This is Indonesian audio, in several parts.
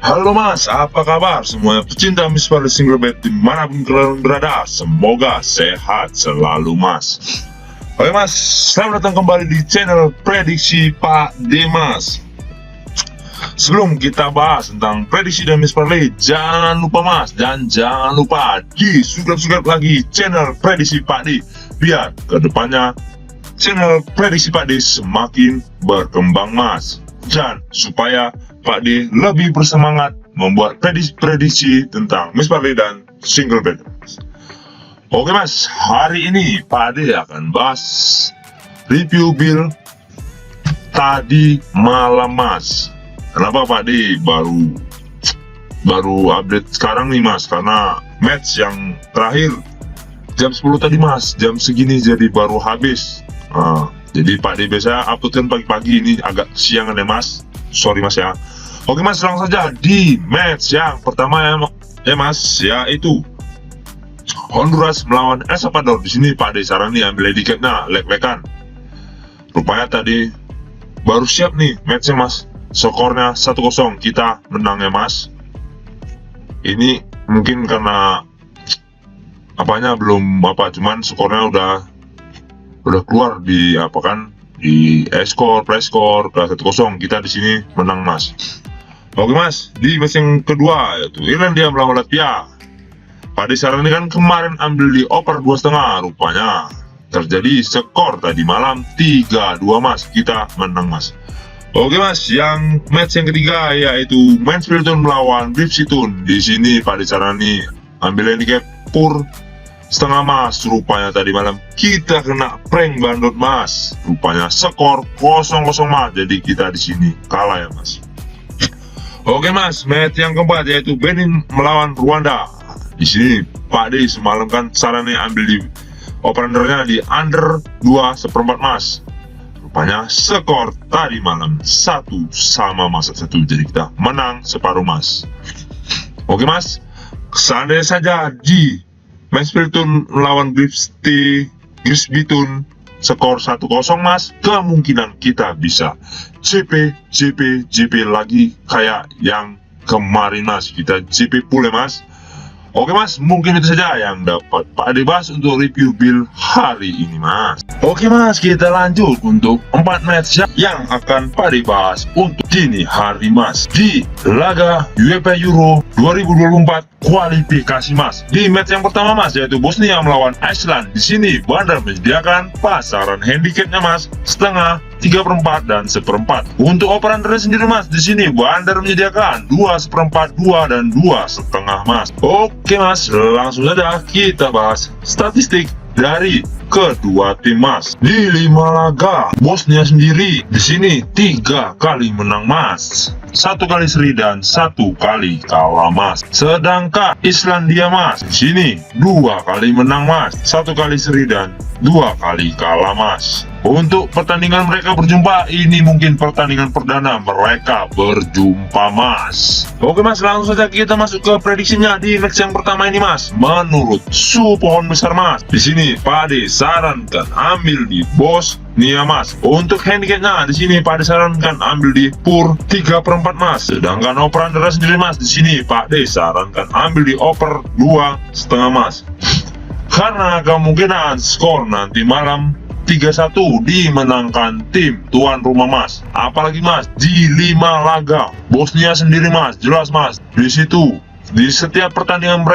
Halo mas, apa kabar semuanya pecinta Miss Parley Single Bed dimanapun kalian berada? Semoga sehat selalu mas. Oke mas, selamat datang kembali di channel Prediksi Pak Dimas. Sebelum kita bahas tentang prediksi dan Miss Parley, jangan lupa mas, dan jangan lupa di subscribe lagi channel Prediksi Pak D, biar kedepannya channel Prediksi Pak D semakin berkembang mas, dan supaya Pak D lebih bersemangat membuat prediksi tentang Miss Parley dan Single Bed. Oke mas, hari ini Pak D akan bahas review build tadi malam mas. Kenapa Pak D baru update sekarang nih mas? Karena match yang terakhir jam 10 tadi mas, jam segini jadi baru habis. Jadi Pak D biasa uploadkan pagi-pagi, ini agak siangan ya mas, sorry mas ya. Oke mas, langsung saja di match yang pertama ya mas, yaitu Honduras melawan El Salvador. Di sini Pak D saran nih ambil handicapnya lek-lekan. Rupanya tadi baru siap nih matchnya mas, skornya 1-0 kita menang ya mas. Ini mungkin karena apanya belum cuman skornya udah keluar di di e-score, play score ke 1-0, kita di sini menang mas. Oke mas, di match yang kedua yaitu Irlandia melawan Latvia. Pak D saran ini kan kemarin ambil di over 2,5, rupanya terjadi skor tadi malam 3-2 mas, kita menang mas. Oke mas, yang match yang ketiga yaitu Mansfield melawan Bridgestone. Di sini Pak D sarani ambil handicap pur setengah mas, rupanya tadi malam kita kena prank bandot mas. Rupanya skor 0-0 mas, jadi kita di sini kalah ya mas. Oke mas, match yang keempat yaitu Benin melawan Rwanda. Di sini Pak D semalam kan sarani ambil di operandernya di under 2/4 mas. Rupanya skor tadi malam 1-1 jadi kita menang separuh mas. Oke mas, seandainya saja di Mansfield melawan Bridgestone skor 1-0 mas, kemungkinan kita bisa JP lagi kayak yang kemarin mas, kita JP full ya mas. Oke mas, mungkin itu saja yang dapat Pak D bahas untuk review build hari ini mas. Oke mas, kita lanjut untuk 4 match yang akan Pak D bahas untuk dini hari mas. Di laga UEFA Euro 2024 kualifikasi mas. Di match yang pertama mas yaitu Bosnia melawan Iceland. Di sini Bandar menyediakan pasaran handicapnya mas, setengah, 3/4 dan 1/4. Untuk operator sendiri mas, di sini Bandar menyediakan 2/4, 2 dan 2,5 mas. Oke mas, langsung saja kita bahas statistik dari kedua tim mas. Di 5 laga Bosnia sendiri di sini 3 kali menang mas, 1 kali seri dan 1 kali kalah mas. Sedangkan Islandia mas di sini 2 kali menang mas, 1 kali seri dan 2 kali kalah mas. Untuk pertandingan mereka berjumpa, ini mungkin pertandingan perdana mereka berjumpa mas. Oke mas, langsung saja kita masuk ke prediksinya di match yang pertama ini mas. Menurut su pohon besar mas, di sini Pak D sarankan ambil di Bosnia mas. Untuk handicapnya di sini Pak D sarankan ambil di pur 3/4 mas. Sedangkan operator sendiri mas, di sini Pak D sarankan ambil di over 2,5 mas. Karena kemungkinan skor nanti malam 3-1 dimenangkan tim tuan rumah mas. Apalagi mas, di 5 laga Bosnia sendiri mas, jelas mas, di situ di setiap pertandingan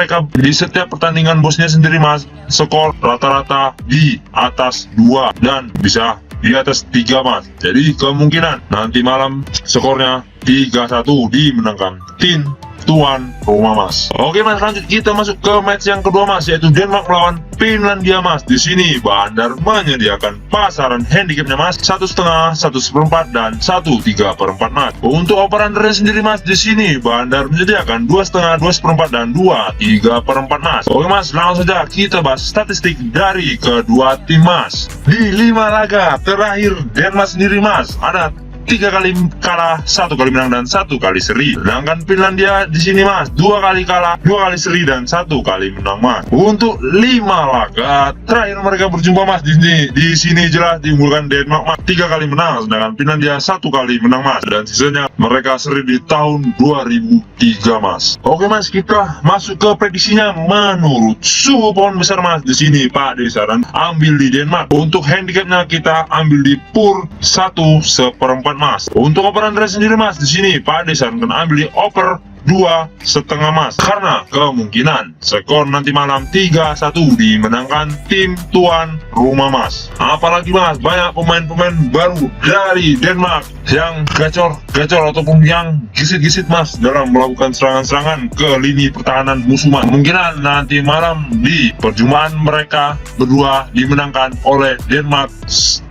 Bosnia sendiri mas, skor rata-rata di atas 2 dan bisa di atas 3 mas. Jadi kemungkinan nanti malam skornya 3-1 dimenangkan tim tuan rumah mas. Oke mas, lanjut kita masuk ke match yang kedua mas, yaitu Denmark melawan Finlandia mas. Di sini Bandar menyediakan pasaran handicapnya mas, 1,5, 1/4 dan 1/3/4 mas. Untuk operatornya sendiri mas, di sini Bandar menyediakan 2,5, 2/4 dan 2/3/4 mas. Oke mas, langsung saja kita bahas statistik dari kedua tim mas. Di 5 laga terakhir Denmark sendiri mas, ada 3 kali kalah, 1 kali menang dan 1 kali seri. Sedangkan Finlandia di sini Mas 2 kali kalah, 2 kali seri dan 1 kali menang Mas. Untuk 5 laga terakhir mereka berjumpa Mas, di sini jelas diunggulkan Denmark Mas 3 kali menang, sedangkan Finlandia 1 kali menang Mas, dan sisanya mereka seri di tahun 2003 Mas. Oke Mas, kita masuk ke prediksinya menurut suhu pohon besar Mas. Di sini Pak De saran ambil di Denmark. Untuk handicapnya kita ambil di pur 1/4 Mas. Untuk over under sendiri Mas, di sini Pak De sarankan ambil di over 2,5 Mas, karena kemungkinan skor nanti malam 3-1 dimenangkan tim tuan rumah Mas. Apalagi Mas, banyak pemain-pemain baru dari Denmark yang gacor ataupun yang gisit-gisit Mas dalam melakukan serangan-serangan ke lini pertahanan musuh Mas. Kemungkinan nanti malam di perjumpaan mereka berdua dimenangkan oleh Denmark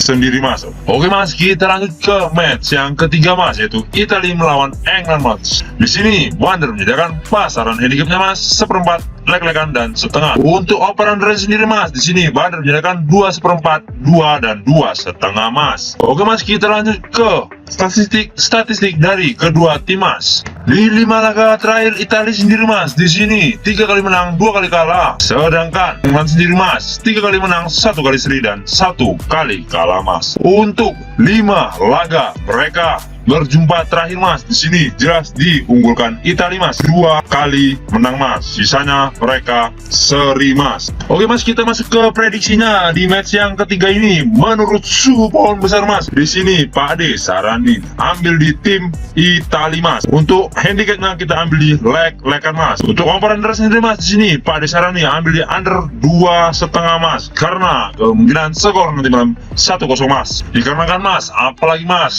sendiri Mas. Oke Mas, kita lanjut ke match yang ketiga Mas, yaitu Italia melawan England Mas. Di sini Wander menyediakan pasaran handicapnya Mas 1/4, leg-legan dan setengah. Untuk over under sendiri Mas, di sini Wander menyediakan 2/4, 2 dan 2,5 Mas. Oke Mas, kita lanjut ke statistik dari kedua tim Mas. Di 5 laga terakhir Italia sendiri Mas, di sini 3 kali menang, 2 kali kalah. Sedangkan England sendiri Mas 3 kali menang, 1 kali seri dan 1 kali kalah Mas. Untuk 5 laga mereka berjumpa terakhir Mas, di sini jelas diunggulkan Italia Mas 2 kali menang Mas, sisanya mereka seri Mas. Oke Mas, kita masuk ke prediksinya di match yang ketiga ini menurut suhu pohon besar Mas. Di sini Pak Ade saranin ambil di tim Italia Mas. Untuk handicapnya kita ambil di leg-legan Mas. Untuk over under sendiri Mas, di sini Pak Ade saranin ambil di under 2,5 Mas, karena kemungkinan skor nanti malam 1-0 Mas. Dikarenakan Mas, apalagi Mas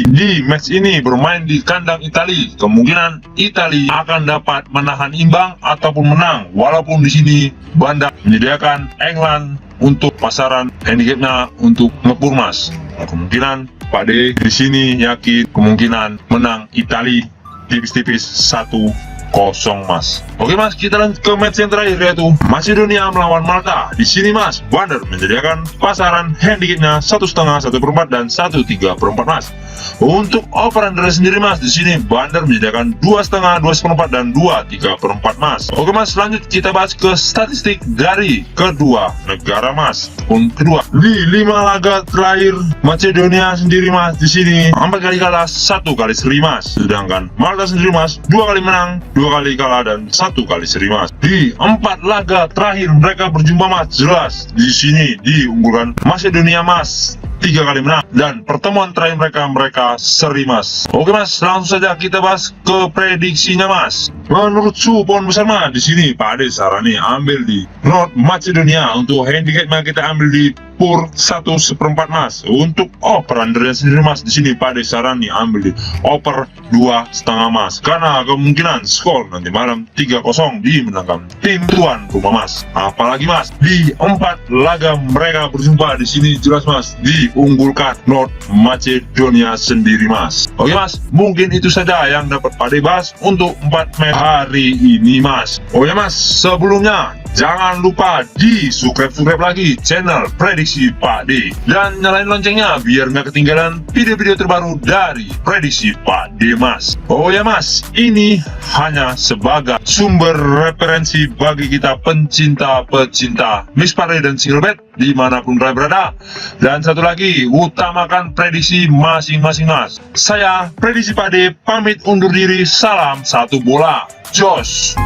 di match ini bermain di kandang Italia, kemungkinan Italia akan dapat menahan imbang ataupun menang, walaupun di sini Banda menyediakan England untuk pasaran handicapnya untuk ngepur Mas. Kemungkinan Pak D di sini yakin kemungkinan menang Italia tipis-tipis 1-0 Mas. Oke Mas, kita lanjut ke match yang terakhir, yaitu Macedonia melawan Malta. Di sini Mas, Wander menyediakan pasaran handicapnya 1,5, 1/4 dan 1/3 Mas. Untuk over under sendiri Mas, di sini Wander menyediakan 2,5, 2,4 dan 2/3 Mas. Oke Mas, lanjut kita bahas ke statistik dari kedua negara Mas. Untuk kedua, di 5 laga terakhir Macedonia sendiri Mas, di sini 4 kali kalah, 1 kali seri Mas. Sedangkan Malta sendiri Mas 2 kali menang, 2 kali kalah dan 1 kali seri Mas. Di 4 laga terakhir mereka berjumpa Mas, jelas di sini diunggulkan Macedonia Mas 3 kali menang, dan pertemuan terakhir mereka seri Mas. Oke Mas, langsung saja kita bahas ke prediksinya Mas. Menurut suhu pohon besar Mas, di sini Pak Ade sarani ambil di North Macedonia. Untuk handicapnya kita ambil di pur 1/4 Mas. Untuk over under sendiri Mas, di sini Pak Ade sarani ambil di over 2,5 Mas, karena kemungkinan skor nanti malam 3-0 dimenangkan tim tuan rumah Mas. Apalagi Mas, di 4 laga mereka berjumpa, di sini jelas Mas diunggulkan North Macedonia sendiri Mas. Oke Mas, mungkin itu saja yang dapat Pak Ade bahas untuk 4 match hari ini Mas. Oh ya Mas, sebelumnya jangan lupa di subscribe lagi channel prediksi Pak D, dan nyalain loncengnya biar nggak ketinggalan video-video terbaru dari prediksi Pak D Mas. Oh ya Mas, ini hanya sebagai sumber referensi bagi kita pencinta Miss Pak D dan single bet dimanapun berada. Dan satu lagi, utamakan prediksi masing-masing Mas. Saya prediksi Pak D pamit undur diri, salam satu bola, jos.